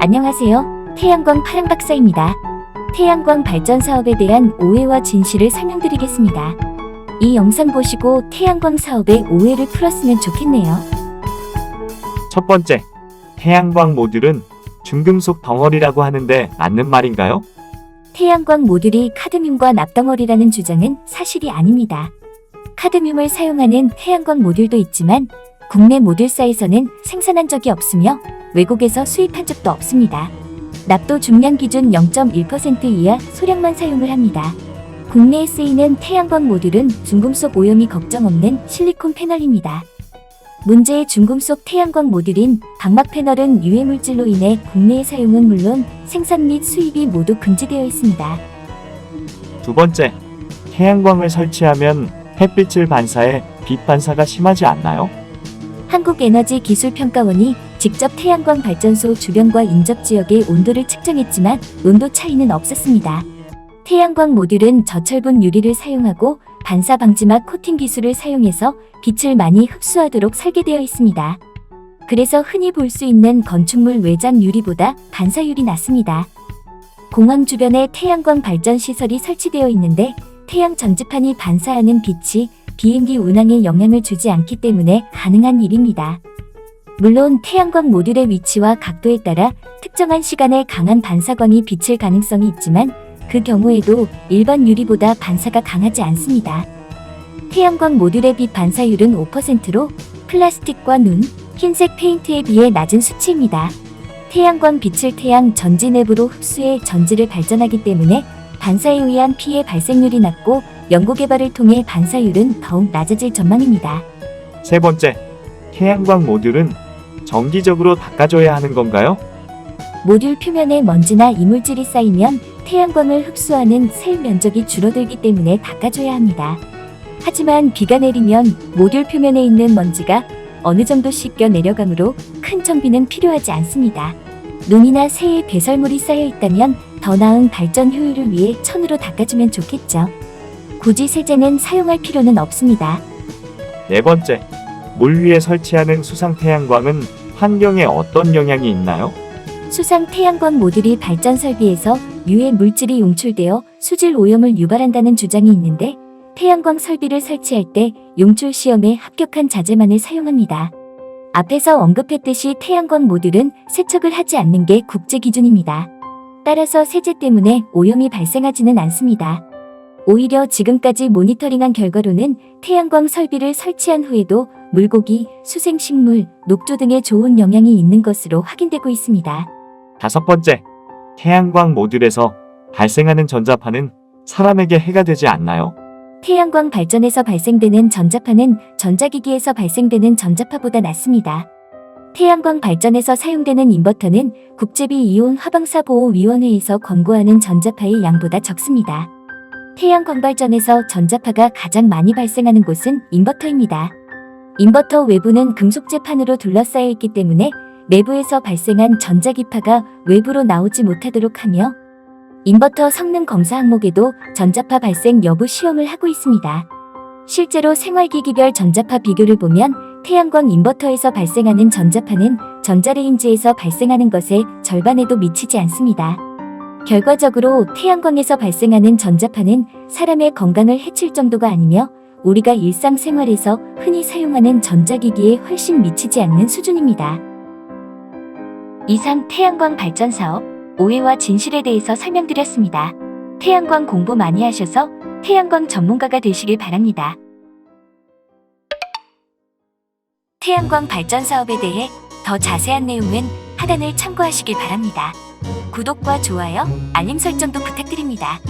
안녕하세요. 태양광 파랑박사입니다. 태양광 발전 사업에 대한 오해와 진실을 설명드리겠습니다. 이 영상 보시고 태양광 사업의 오해를 풀었으면 좋겠네요. 첫 번째, 태양광 모듈은 중금속 덩어리라고 하는데 맞는 말인가요? 태양광 모듈이 카드뮴과 납덩어리라는 주장은 사실이 아닙니다. 카드뮴을 사용하는 태양광 모듈도 있지만 국내 모듈사에서는 생산한 적이 없으며 외국에서 수입한 적도 없습니다. 납도 중량 기준 0.1% 이하 소량만 사용을 합니다. 국내에 쓰이는 태양광 모듈은 중금속 오염이 걱정 없는 실리콘 패널입니다. 문제의 중금속 태양광 모듈인 방막 패널은 유해물질로 인해 국내의 사용은 물론 생산 및 수입이 모두 금지되어 있습니다. 두 번째, 태양광을 설치하면 햇빛을 반사해 빛 반사가 심하지 않나요? 한국에너지기술평가원이 직접 태양광 발전소 주변과 인접 지역의 온도를 측정했지만 온도 차이는 없었습니다. 태양광 모듈은 저철분 유리를 사용하고 반사 방지막 코팅 기술을 사용해서 빛을 많이 흡수하도록 설계되어 있습니다. 그래서 흔히 볼 수 있는 건축물 외장 유리보다 반사율이 낮습니다. 공항 주변에 태양광 발전 시설이 설치되어 있는데 태양 전지판이 반사하는 빛이 비행기 운항에 영향을 주지 않기 때문에 가능한 일입니다. 물론 태양광 모듈의 위치와 각도에 따라 특정한 시간에 강한 반사광이 비칠 가능성이 있지만 그 경우에도 일반 유리보다 반사가 강하지 않습니다. 태양광 모듈의 빛 반사율은 5%로 플라스틱과 눈, 흰색 페인트에 비해 낮은 수치입니다. 태양광 빛을 태양 전지 내부로 흡수해 전지를 발전하기 때문에 반사에 의한 피해 발생률이 낮고 연구개발을 통해 반사율은 더욱 낮아질 전망입니다. 세 번째, 태양광 모듈은 정기적으로 닦아줘야 하는 건가요? 모듈 표면에 먼지나 이물질이 쌓이면 태양광을 흡수하는 셀 면적이 줄어들기 때문에 닦아줘야 합니다. 하지만 비가 내리면 모듈 표면에 있는 먼지가 어느 정도 씻겨 내려가므로 큰 정비는 필요하지 않습니다. 눈이나 새에 배설물이 쌓여 있다면 더 나은 발전 효율을 위해 천으로 닦아주면 좋겠죠. 굳이 세제는 사용할 필요는 없습니다. 네 번째, 물 위에 설치하는 수상 태양광은 환경에 어떤 영향이 있나요? 수상 태양광 모듈이 발전 설비에서 유해 물질이 용출되어 수질 오염을 유발한다는 주장이 있는데 태양광 설비를 설치할 때 용출 시험에 합격한 자재만을 사용합니다. 앞에서 언급했듯이 태양광 모듈은 세척을 하지 않는 게 국제 기준입니다. 따라서 세제 때문에 오염이 발생하지는 않습니다. 오히려 지금까지 모니터링한 결과로는 태양광 설비를 설치한 후에도 물고기, 수생식물, 녹조 등에 좋은 영향이 있는 것으로 확인되고 있습니다. 다섯 번째, 태양광 모듈에서 발생하는 전자파는 사람에게 해가 되지 않나요? 태양광 발전에서 발생되는 전자파는 전자기기에서 발생되는 전자파보다 낮습니다. 태양광 발전에서 사용되는 인버터는 국제비 이온 화방사보호위원회에서 권고하는 전자파의 양보다 적습니다. 태양광 발전에서 전자파가 가장 많이 발생하는 곳은 인버터입니다. 인버터 외부는 금속재판으로 둘러싸여 있기 때문에 내부에서 발생한 전자기파가 외부로 나오지 못하도록 하며 인버터 성능 검사 항목에도 전자파 발생 여부 시험을 하고 있습니다. 실제로 생활기기별 전자파 비교를 보면 태양광 인버터에서 발생하는 전자파는 전자레인지에서 발생하는 것의 절반에도 미치지 않습니다. 결과적으로 태양광에서 발생하는 전자파는 사람의 건강을 해칠 정도가 아니며 우리가 일상생활에서 흔히 사용하는 전자기기에 훨씬 미치지 않는 수준입니다. 이상 태양광 발전 사업, 오해와 진실에 대해서 설명드렸습니다. 태양광 공부 많이 하셔서 태양광 전문가가 되시길 바랍니다. 태양광 발전 사업에 대해 더 자세한 내용은 하단을 참고하시길 바랍니다. 구독과 좋아요, 알림 설정도 부탁드립니다.